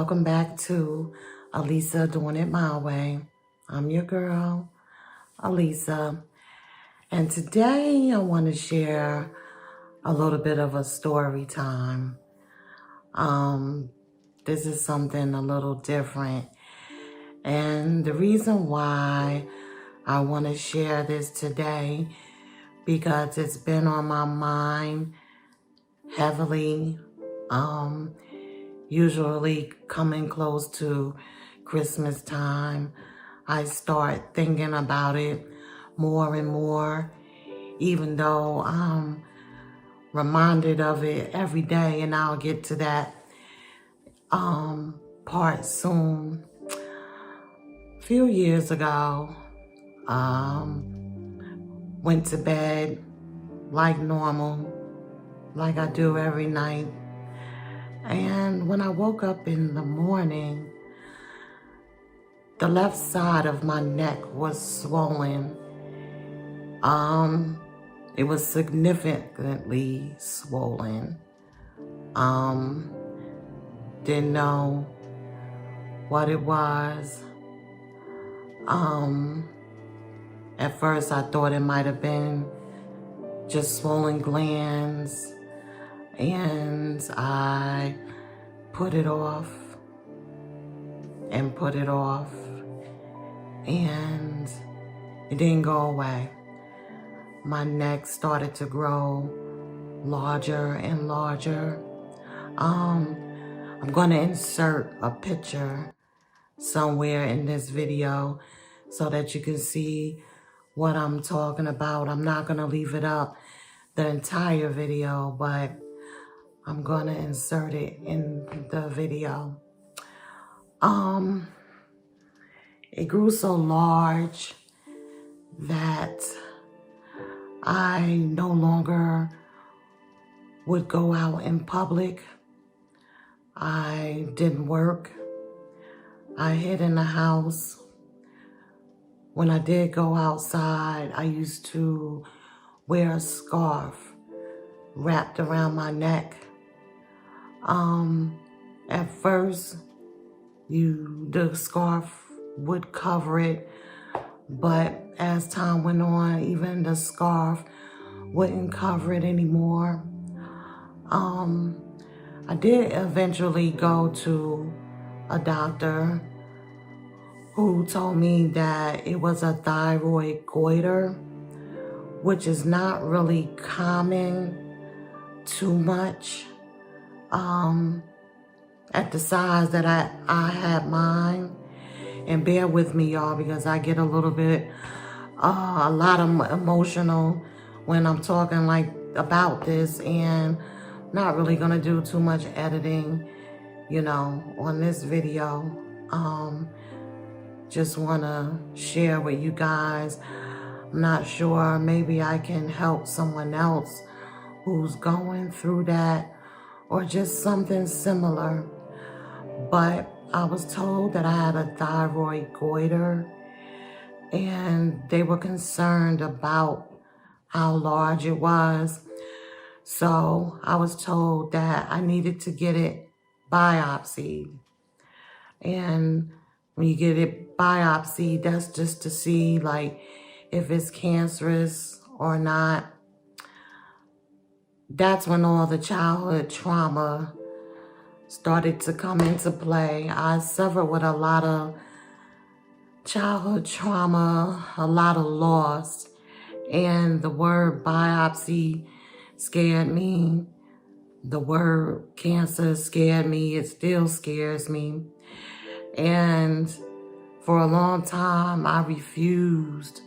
welcome back to Alisa Doing It My Way. I'm your girl, Alisa, and today I want to share a little bit of a story time. This is something a little different, and the reason why I want to share this today because it's been on my mind heavily. Usually coming close to Christmas time, I start thinking about it more and more, even though I'm reminded of it every day, and I'll get to that part soon. A few years ago, went to bed like normal, like I do every night. And when I woke up in the morning, the left side of my neck was swollen. It was significantly swollen. Didn't know what it was. At first I thought it might have been just swollen glands, and I put it off and put it off, and it didn't go away. My neck started to grow larger and larger. I'm going to insert a picture somewhere in this video so that you can see what I'm talking about. I'm not going to leave it up the entire video, but I'm going to insert it in the video. It grew so large that I no longer would go out in public. I didn't work. I hid in the house. When I did go outside, I used to wear a scarf wrapped around my neck. At first, the scarf would cover it, but as time went on, even the scarf wouldn't cover it anymore. I did eventually go to a doctor who told me that it was a thyroid goiter, which is not really common too much. At the size that I had mine, and bear with me, y'all, because I get a little bit, a lot of emotional when I'm talking about this, and not really gonna do too much editing, on this video. Just wanna share with you guys. I'm not sure, maybe I can help someone else who's going through that or just something similar. But I was told that I had a thyroid goiter, and they were concerned about how large it was. So I was told that I needed to get it biopsied. And when you get it biopsied, that's just to see if it's cancerous or not. That's when all the childhood trauma started to come into play. I suffered with a lot of childhood trauma, a lot of loss, and the word biopsy scared me. The word cancer scared me. It still scares me. And for a long time, I refused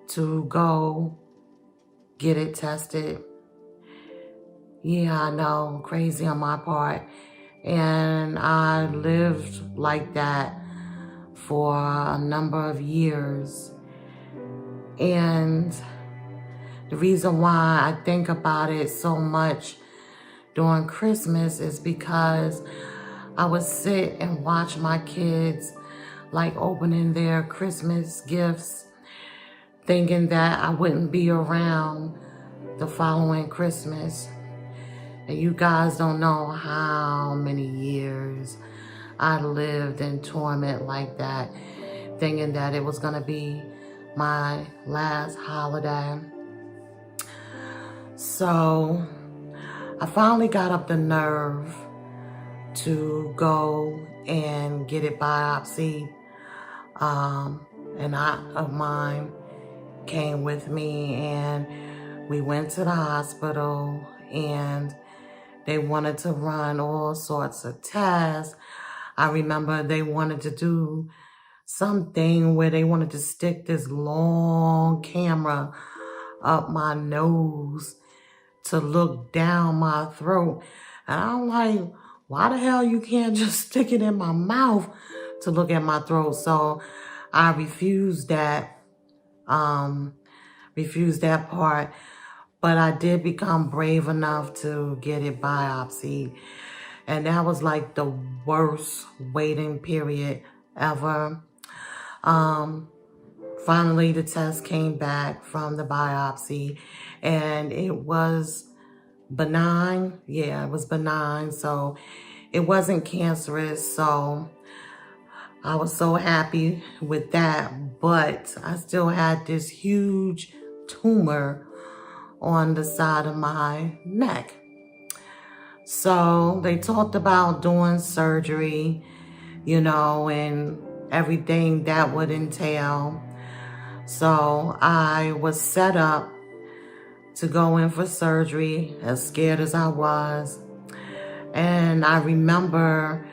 to go get it tested. Yeah, I know, crazy on my part. And I lived like that for a number of years. And the reason why I think about it so much during Christmas is because I would sit and watch my kids opening their Christmas gifts, thinking that I wouldn't be around the following Christmas. And you guys don't know how many years I lived in torment like that, thinking that it was going to be my last holiday. So I finally got up the nerve to go and get it biopsied. An aunt of mine came with me, and we went to the hospital, and they wanted to run all sorts of tests. I remember they wanted to do something where they wanted to stick this long camera up my nose to look down my throat. And I'm like, why the hell you can't just stick it in my mouth to look at my throat? So I refused that part. But I did become brave enough to get it biopsied. And that was like the worst waiting period ever. Finally, the test came back from the biopsy, and it was benign. Yeah, it was benign. So it wasn't cancerous. So I was so happy with that. But I still had this huge tumor on the side of my neck. So they talked about doing surgery, and everything that would entail. So I was set up to go in for surgery, as scared as I was. And I remember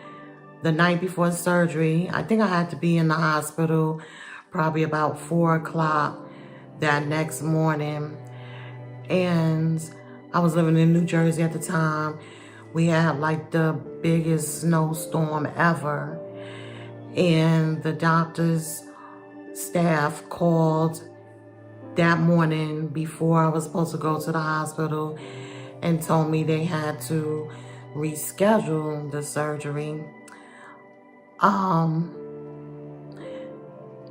the night before surgery, I think I had to be in the hospital probably about 4 o'clock that next morning. And I was living in New Jersey at the time. We had like the biggest snowstorm ever. And the doctor's staff called that morning before I was supposed to go to the hospital and told me they had to reschedule the surgery.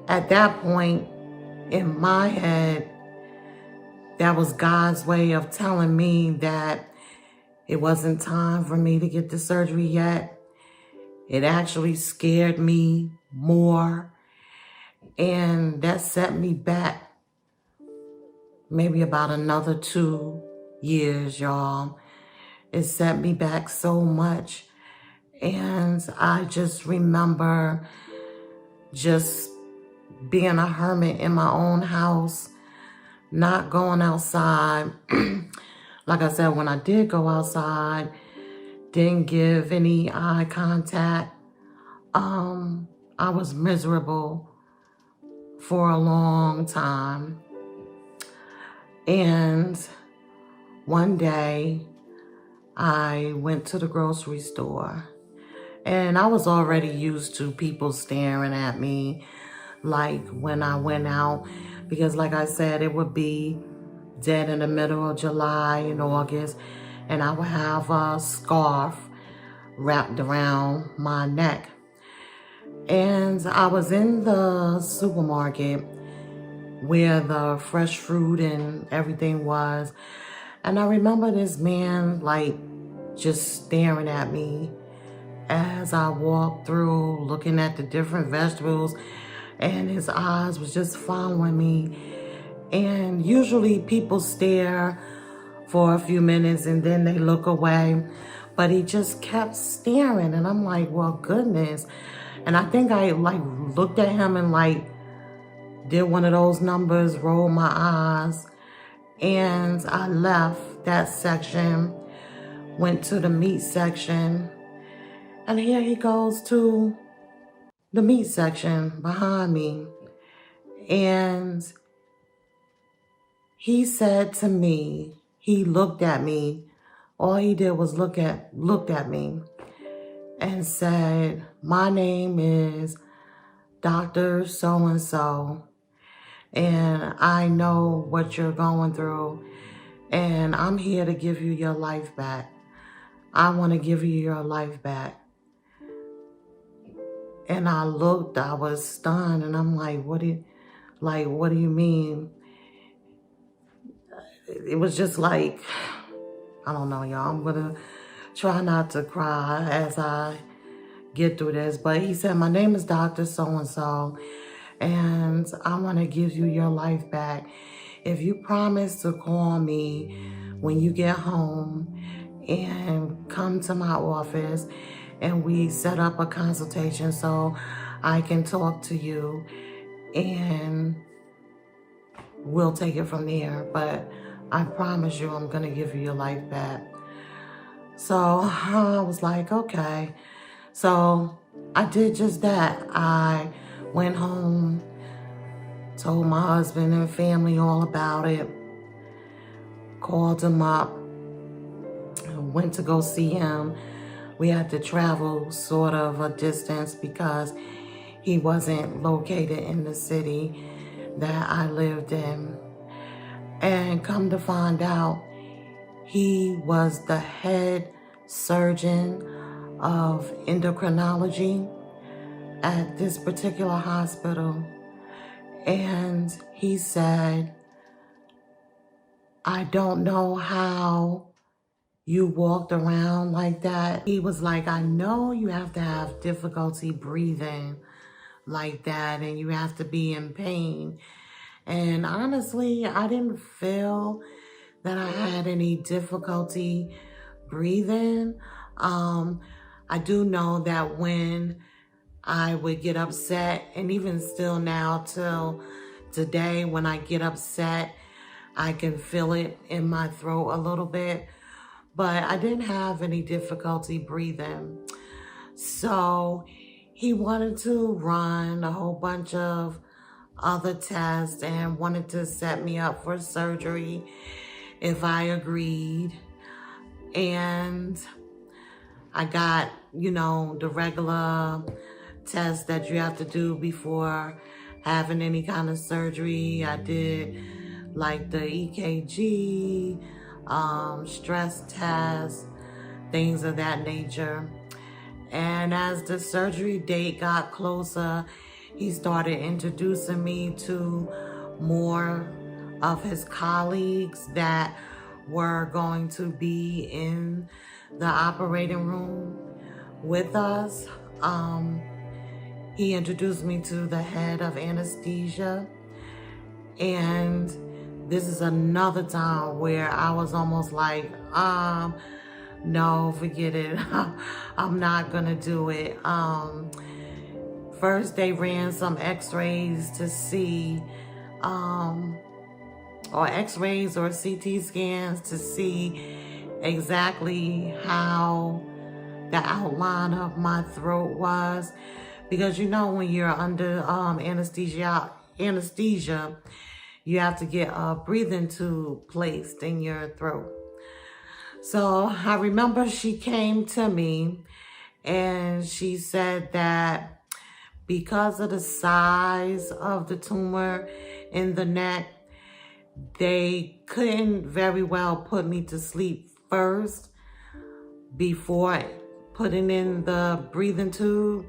At that point, in my head, that was God's way of telling me that it wasn't time for me to get the surgery yet. It actually scared me more. And that set me back maybe about another 2 years, y'all. It set me back so much. And I just remember just being a hermit in my own house, not going outside. Like I said, when I did go outside, didn't give any eye contact. I was miserable for a long time. And one day I went to the grocery store, and I was already used to people staring at me, like when I went out, because like I said, it would be dead in the middle of July and August, and I would have a scarf wrapped around my neck. And I was in the supermarket where the fresh fruit and everything was, and I remember this man like just staring at me as I walked through, looking at the different vegetables, and his eyes was just following me. And usually people stare for a few minutes and then they look away, but he just kept staring, and I'm like, well, goodness. And I think I like looked at him and like did one of those numbers, rolled my eyes, and I left that section, went to the meat section, and here he goes to the meat section behind me. And he said to me, he looked at me, all he did was looked at me and said, my name is Dr. So-and-so, and I know what you're going through, and I'm here to give you your life back. I want to give you your life back. And I looked, I was stunned, and I'm like, what do you mean? It was just like, I don't know, y'all. I'm gonna try not to cry as I get through this. But he said, my name is Dr. So-and-so, and I want to give you your life back. If you promise to call me when you get home and come to my office and we set up a consultation so I can talk to you and we'll take it from there. But I promise you I'm going to give you your life back. So I was like, okay. So I did just that. I went home, told my husband and family all about it, called him up, went to go see him. We had to travel sort of a distance because he wasn't located in the city that I lived in. And come to find out, he was the head surgeon of endocrinology at this particular hospital. And he said, I don't know how you walked around like that. He was like, I know you have to have difficulty breathing like that and you have to be in pain. And honestly, I didn't feel that I had any difficulty breathing. I do know that when I would get upset, and even still now till today, when I get upset, I can feel it in my throat a little bit, but I didn't have any difficulty breathing. So he wanted to run a whole bunch of other tests and wanted to set me up for surgery if I agreed. And I got, the regular tests that you have to do before having any kind of surgery. I did like the EKG, stress tests, things of that nature. And as the surgery date got closer, he started introducing me to more of his colleagues that were going to be in the operating room with us. He introduced me to the head of anesthesia. And this is another time where I was almost like, no, forget it. I'm not gonna do it. First they ran some x-rays to see, or x-rays or CT scans to see exactly how the outline of my throat was. Because when you're under anesthesia, you have to get a breathing tube placed in your throat. So I remember she came to me and she said that because of the size of the tumor in the neck, they couldn't very well put me to sleep first before putting in the breathing tube.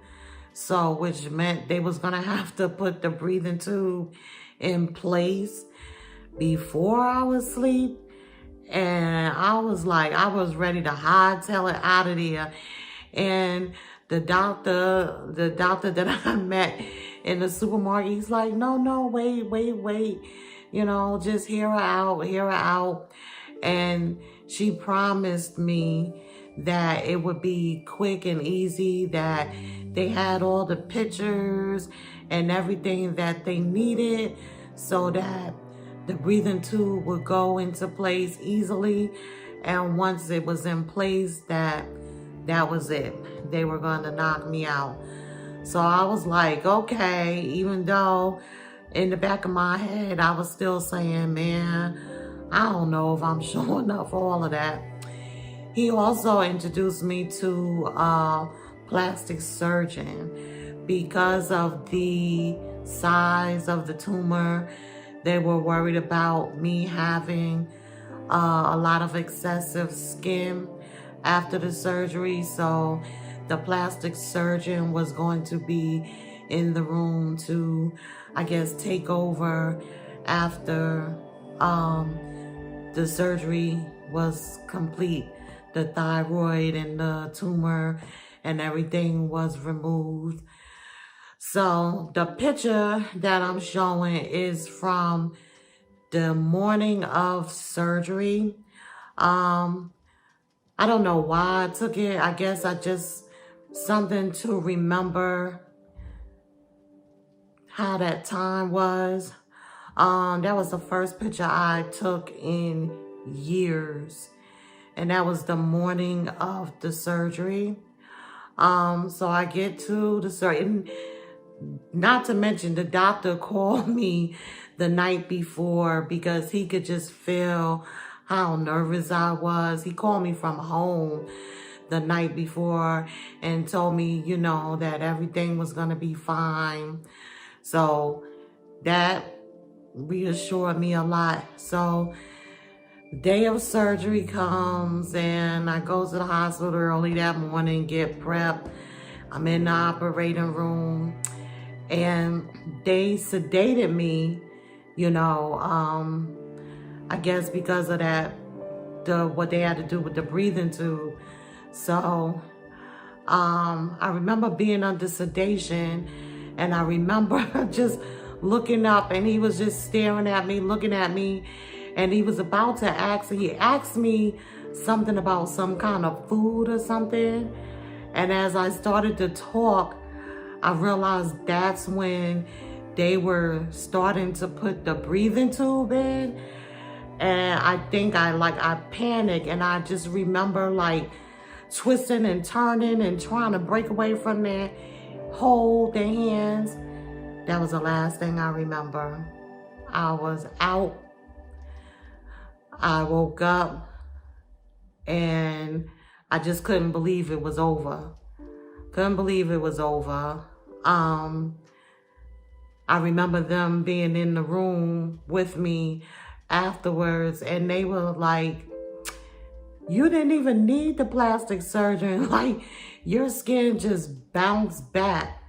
So, which meant they was gonna have to put the breathing tube in place before I was asleep. And I was like, I was ready to hightail it out of there. And the doctor that I met in the supermarket, he's like, no, wait. Just hear her out. And she promised me that it would be quick and easy, that they had all the pictures and everything that they needed so that the breathing tube would go into place easily. And once it was in place, that was it. They were going to knock me out. So I was like, okay, even though in the back of my head, I was still saying, man, I don't know if I'm sure enough for all of that. He also introduced me to a plastic surgeon. Because of the size of the tumor, they were worried about me having a lot of excessive skin after the surgery. So the plastic surgeon was going to be in the room to, I guess, take over after the surgery was complete. The thyroid and the tumor and everything was removed. So the picture that I'm showing is from the morning of surgery. I don't know why I took it. I guess I just something to remember how that time was. That was the first picture I took in years, and that was the morning of the surgery. So I get to the surgery. Not to mention, the doctor called me the night before because he could just feel how nervous I was. He called me from home the night before and told me, you know, that everything was going to be fine. So that reassured me a lot. So day of surgery comes and I go to the hospital early that morning, get prepped. I'm in the operating room. And they sedated me, you know, I guess because of that, what they had to do with the breathing tube. So I remember being under sedation, and I remember just looking up, and he was just staring at me, looking at me, and he was about to he asked me something about some kind of food or something. And as I started to talk, I realized that's when they were starting to put the breathing tube in. And I think I panicked, and I just remember like twisting and turning and trying to break away from their hold their hands. That was the last thing I remember. I was out. I woke up and I just couldn't believe it was over. Couldn't believe it was over. I remember them being in the room with me afterwards, and they were like, you didn't even need the plastic surgeon. Like, your skin just bounced back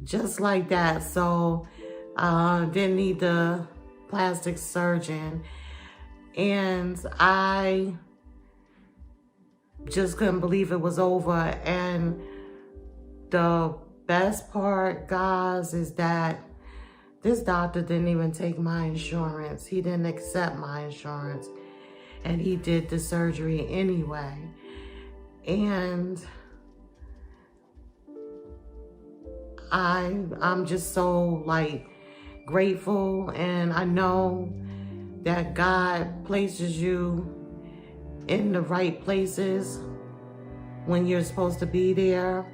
just like that. So didn't need the plastic surgeon. And I just couldn't believe it was over. And the best part, guys, is that this doctor didn't even take my insurance. He didn't accept my insurance. And he did the surgery anyway. And I'm just so like grateful, and I know that God places you in the right places when you're supposed to be there.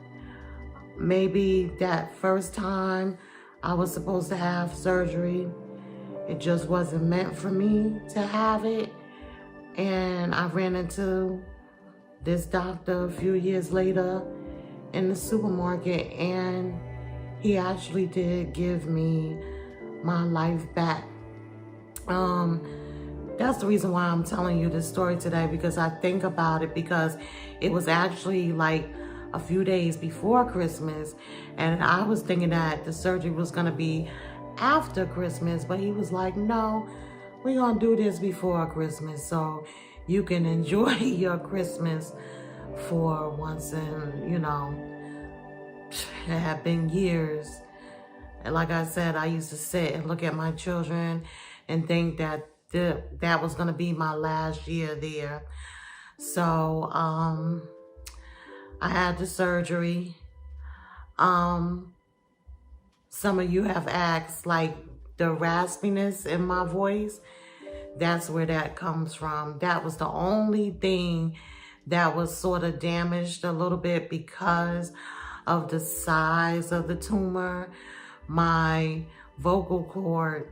Maybe that first time I was supposed to have surgery, it just wasn't meant for me to have it. And I ran into this doctor a few years later in the supermarket, and he actually did give me my life back. That's the reason why I'm telling you this story today, because I think about it, because it was actually like a few days before Christmas, and I was thinking that the surgery was gonna be after Christmas, but he was like, no, we're gonna do this before Christmas so you can enjoy your Christmas for once. And you know, it had been years. And like I said, I used to sit and look at my children and think that that was gonna be my last year there. So I had the surgery. Some of you have asked, like, the raspiness in my voice, that's where that comes from. That was the only thing that was sort of damaged a little bit because of the size of the tumor. My vocal cord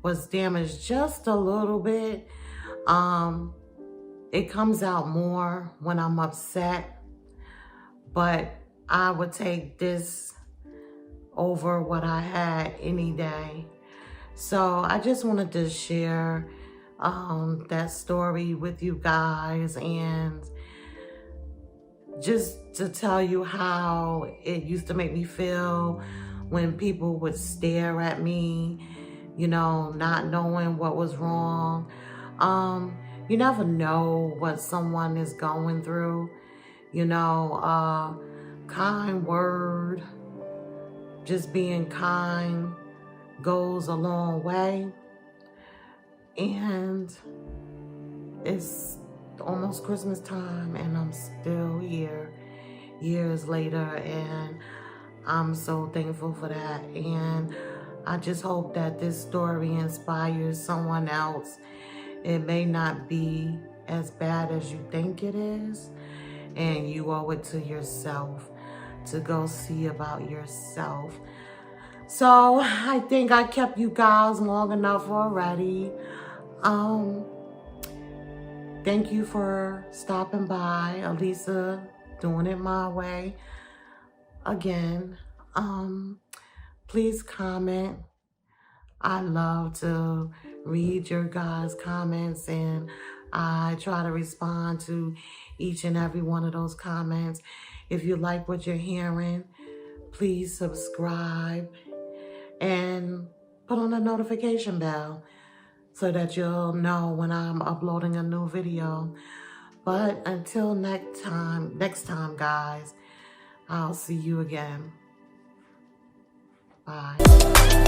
was damaged just a little bit. It comes out more when I'm upset, but I would take this over what I had any day. So I just wanted to share that story with you guys, and just to tell you how it used to make me feel when people would stare at me, you know, not knowing what was wrong. You never know what someone is going through. You know, kind word, just being kind goes a long way. And it's almost Christmas time and I'm still here years later, and I'm so thankful for that. And I just hope that this story inspires someone else. It may not be as bad as you think it is, and you owe it to yourself to go see about yourself. So I think I kept you guys long enough already. Thank you for stopping by. Alisa, doing it my way again. Please comment. I love to read your guys' comments, and I try to respond to each and every one of those comments. If you like what you're hearing, please subscribe and put on the notification bell so that you'll know when I'm uploading a new video. But until next time, guys, I'll see you again. Bye.